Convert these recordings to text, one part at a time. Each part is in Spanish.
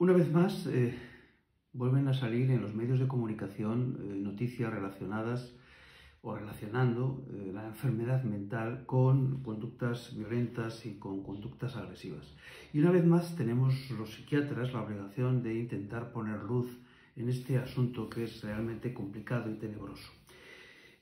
Una vez más, vuelven a salir en los medios de comunicación noticias relacionadas o relacionando la enfermedad mental con conductas violentas y con conductas agresivas. Y una vez más tenemos los psiquiatras la obligación de intentar poner luz en este asunto que es realmente complicado y tenebroso.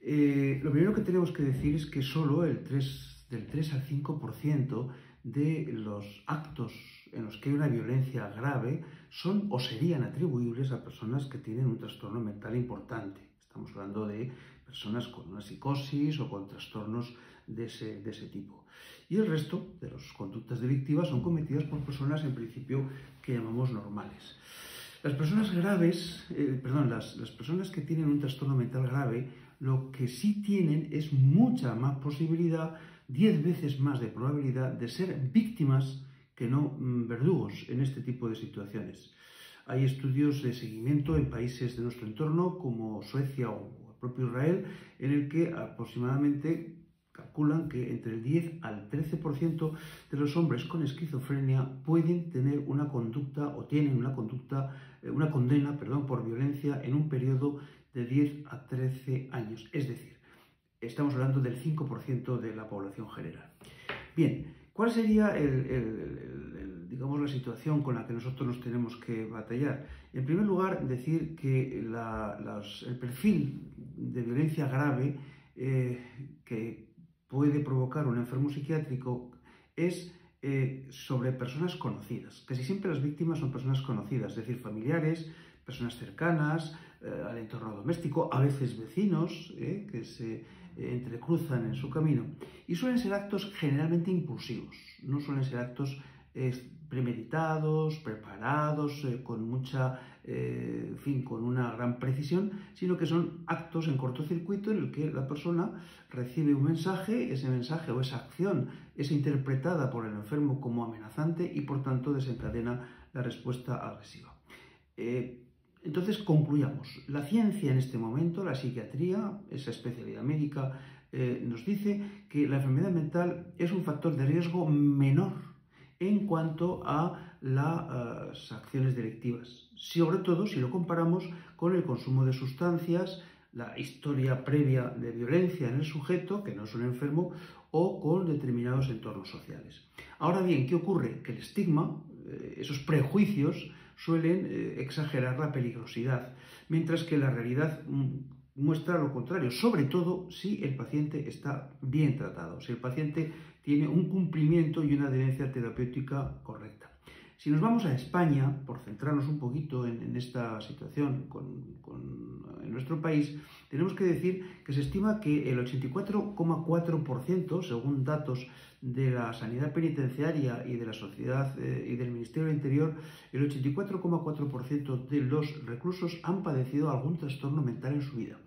Lo primero que tenemos que decir es que solo del 3 al 5% de los actos en los que hay una violencia grave son o serían atribuibles a personas que tienen un trastorno mental importante. Estamos hablando de personas con una psicosis o con trastornos de ese tipo. Y el resto de las conductas delictivas son cometidas por personas en principio que llamamos normales. Las personas graves, las personas que tienen un trastorno mental grave, lo que sí tienen es mucha más posibilidad, 10 veces más de probabilidad de ser víctimas que no verdugos en este tipo de situaciones. Hay estudios de seguimiento en países de nuestro entorno como Suecia o el propio Israel, en el que aproximadamente calculan que entre el 10 al 13% de los hombres con esquizofrenia pueden tener una conducta o tienen una condena por violencia en un periodo de 10 a 13 años. Es decir, estamos hablando del 5% de la población general. Bien, ¿cuál sería digamos, la situación con la que nosotros nos tenemos que batallar? En primer lugar, decir que el perfil de violencia grave que puede provocar un enfermo psiquiátrico es sobre personas conocidas. Casi siempre las víctimas son personas conocidas, es decir, familiares, personas cercanas al entorno doméstico, a veces vecinos que se entrecruzan en su camino. Y suelen ser actos generalmente impulsivos, no suelen ser actos premeditados, preparados, con una gran precisión, sino que son actos en cortocircuito en el que la persona recibe un mensaje, ese mensaje o esa acción es interpretada por el enfermo como amenazante y por tanto desencadena la respuesta agresiva. Entonces concluyamos, la ciencia en este momento, la psiquiatría, esa especialidad médica, nos dice que la enfermedad mental es un factor de riesgo menor en cuanto a las acciones delictivas, sobre todo si lo comparamos con el consumo de sustancias, la historia previa de violencia en el sujeto, que no es un enfermo, o con determinados entornos sociales. Ahora bien, ¿qué ocurre? Que el estigma, esos prejuicios, suelen exagerar la peligrosidad, mientras que la realidad muestra lo contrario, sobre todo si el paciente está bien tratado, si el paciente tiene un cumplimiento y una adherencia terapéutica correcta. Si nos vamos a España, por centrarnos un poquito en esta situación en nuestro país, tenemos que decir que se estima que el 84,4%, según datos de la sanidad penitenciaria y de la sociedad y del Ministerio del Interior, el 84,4% de los reclusos han padecido algún trastorno mental en su vida.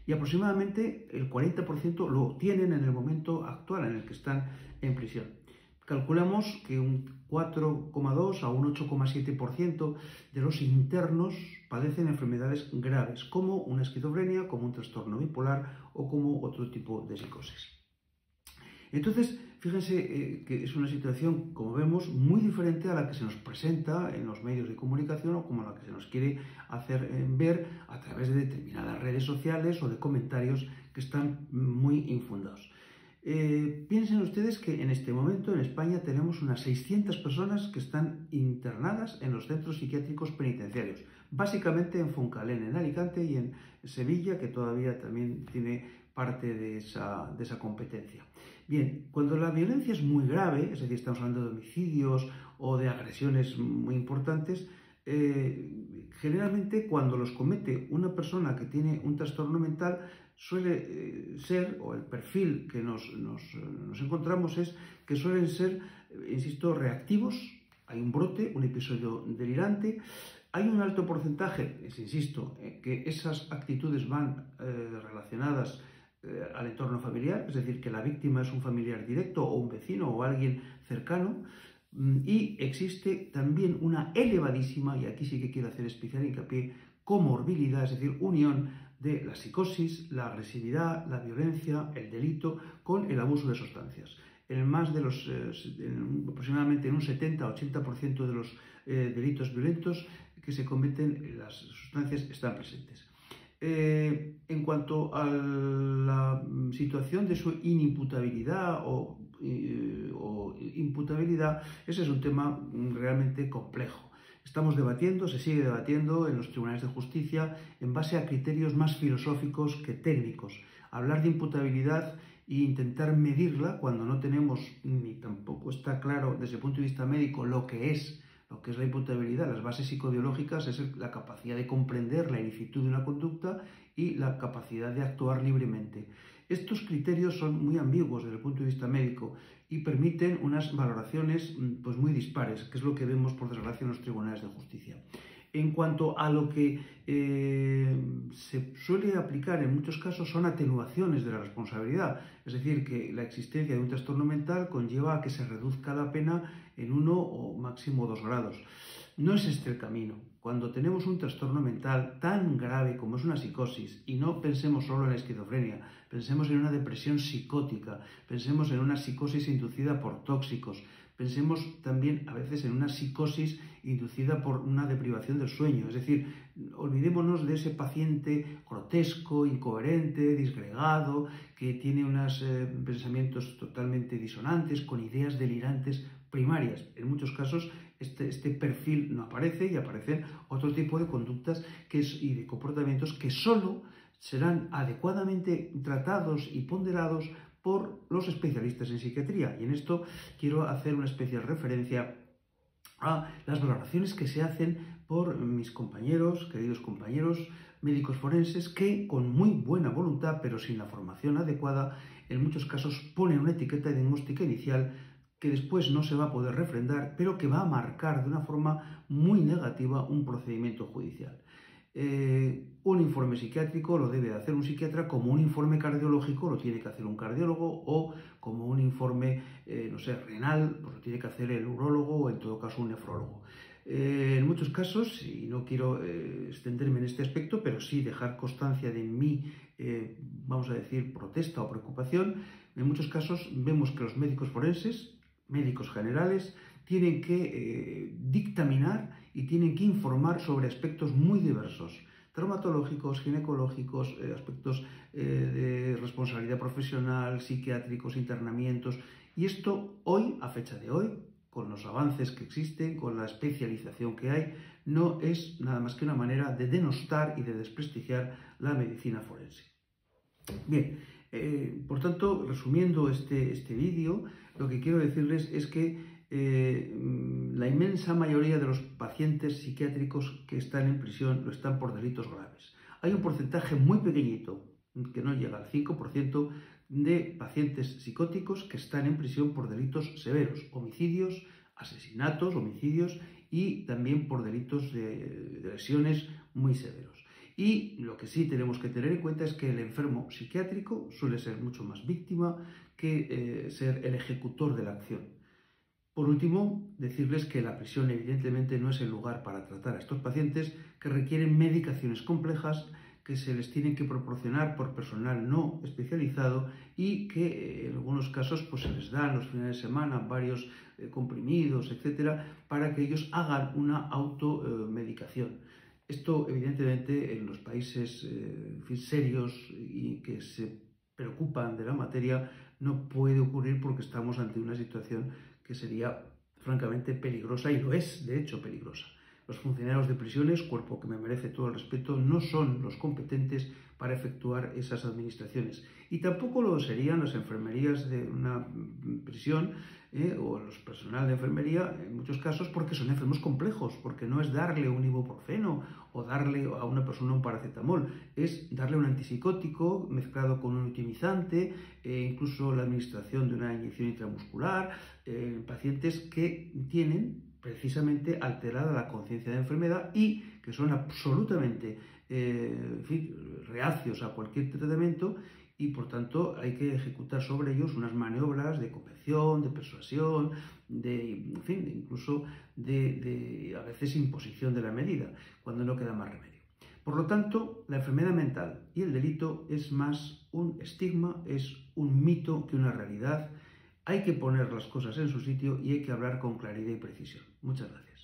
Y aproximadamente el 40% lo tienen en el momento actual en el que están en prisión. Calculamos que un 4,2 a un 8,7% de los internos padecen enfermedades graves, como una esquizofrenia, como un trastorno bipolar o como otro tipo de psicosis. Entonces, fíjense que es una situación, como vemos, muy diferente a la que se nos presenta en los medios de comunicación o como la que se nos quiere hacer ver a través de determinadas redes sociales o de comentarios que están muy infundados. Piensen ustedes que en este momento en España tenemos unas 600 personas que están internadas en los centros psiquiátricos penitenciarios, básicamente en Foncalén, en Alicante y en Sevilla, que todavía también tiene parte de esa competencia. Bien, cuando la violencia es muy grave, es decir, estamos hablando de homicidios o de agresiones muy importantes, generalmente cuando los comete una persona que tiene un trastorno mental suele ser, o el perfil que nos encontramos es que suelen ser, insisto, reactivos. Hay un brote, un episodio delirante, hay un alto porcentaje, insisto, que esas actitudes van relacionadas al entorno familiar, es decir, que la víctima es un familiar directo o un vecino o alguien cercano, y existe también una elevadísima, y aquí sí que quiero hacer especial hincapié, comorbilidad, es decir, unión de la psicosis, la agresividad, la violencia, el delito con el abuso de sustancias. aproximadamente en un 70-80% de los delitos violentos que se cometen, las sustancias están presentes. En cuanto a la situación de su inimputabilidad o imputabilidad, ese es un tema realmente complejo. Se sigue debatiendo en los tribunales de justicia en base a criterios más filosóficos que técnicos. Hablar de imputabilidad e intentar medirla cuando no tenemos ni tampoco está claro desde el punto de vista médico lo que es la imputabilidad, las bases psicobiológicas, es la capacidad de comprender la ilicitud de una conducta y la capacidad de actuar libremente. Estos criterios son muy ambiguos desde el punto de vista médico y permiten unas valoraciones pues, muy dispares, que es lo que vemos por desgracia en los tribunales de justicia. En cuanto a lo que se suele aplicar en muchos casos son atenuaciones de la responsabilidad, es decir, que la existencia de un trastorno mental conlleva a que se reduzca la pena en 1 o máximo 2 grados. No es este el camino. Cuando tenemos un trastorno mental tan grave como es una psicosis, y no pensemos solo en la esquizofrenia, pensemos en una depresión psicótica, pensemos en una psicosis inducida por tóxicos, pensemos también a veces en una psicosis inducida por una deprivación del sueño. Es decir, olvidémonos de ese paciente grotesco, incoherente, disgregado, que tiene unos pensamientos totalmente disonantes, con ideas delirantes primarias. En muchos casos este perfil no aparece y aparecen otro tipo de conductas y de comportamientos que solo serán adecuadamente tratados y ponderados por los especialistas en psiquiatría. Y en esto quiero hacer una especial referencia a las valoraciones que se hacen por mis queridos compañeros médicos forenses, que con muy buena voluntad, pero sin la formación adecuada, en muchos casos ponen una etiqueta diagnóstica inicial que después no se va a poder refrendar, pero que va a marcar de una forma muy negativa un procedimiento judicial. Un informe psiquiátrico lo debe hacer un psiquiatra, como un informe cardiológico lo tiene que hacer un cardiólogo, o como un informe, renal, pues lo tiene que hacer el urólogo o en todo caso un nefrólogo. En muchos casos, y no quiero extenderme en este aspecto, pero sí dejar constancia de mi, vamos a decir, protesta o preocupación, en muchos casos vemos que los médicos forenses, médicos generales, tienen que dictaminar y tienen que informar sobre aspectos muy diversos, traumatológicos, ginecológicos, aspectos de responsabilidad profesional, psiquiátricos, internamientos. Y esto hoy, a fecha de hoy, con los avances que existen, con la especialización que hay, no es nada más que una manera de denostar y de desprestigiar la medicina forense. Bien, por tanto, resumiendo este vídeo, lo que quiero decirles es que la inmensa mayoría de los pacientes psiquiátricos que están en prisión lo están por delitos graves. Hay un porcentaje muy pequeñito, que no llega al 5%, de pacientes psicóticos que están en prisión por delitos severos, homicidios, asesinatos, homicidios y también por delitos de lesiones muy severos. Y lo que sí tenemos que tener en cuenta es que el enfermo psiquiátrico suele ser mucho más víctima que ser el ejecutor de la acción. Por último, decirles que la prisión evidentemente no es el lugar para tratar a estos pacientes que requieren medicaciones complejas, que se les tienen que proporcionar por personal no especializado y que en algunos casos pues, se les dan los fines de semana varios comprimidos, etcétera, para que ellos hagan una automedicación. Esto evidentemente en los países serios y que se preocupan de la materia no puede ocurrir, porque estamos ante una situación que sería francamente peligrosa, y lo es, de hecho, peligrosa. Los funcionarios de prisiones, cuerpo que me merece todo el respeto, no son los competentes para efectuar esas administraciones. Y tampoco lo serían las enfermerías de una prisión o los personal de enfermería, en muchos casos, porque son enfermos complejos, porque no es darle un ibuprofeno o darle a una persona un paracetamol, es darle un antipsicótico mezclado con un utimizante, incluso la administración de una inyección intramuscular, pacientes que tienen precisamente alterada la conciencia de enfermedad y que son absolutamente reacios a cualquier tratamiento, y por tanto hay que ejecutar sobre ellos unas maniobras de convención, de persuasión, incluso de a veces imposición de la medida, cuando no queda más remedio. Por lo tanto, la enfermedad mental y el delito es más un estigma, es un mito que una realidad. Hay que poner las cosas en su sitio y hay que hablar con claridad y precisión. Muchas gracias.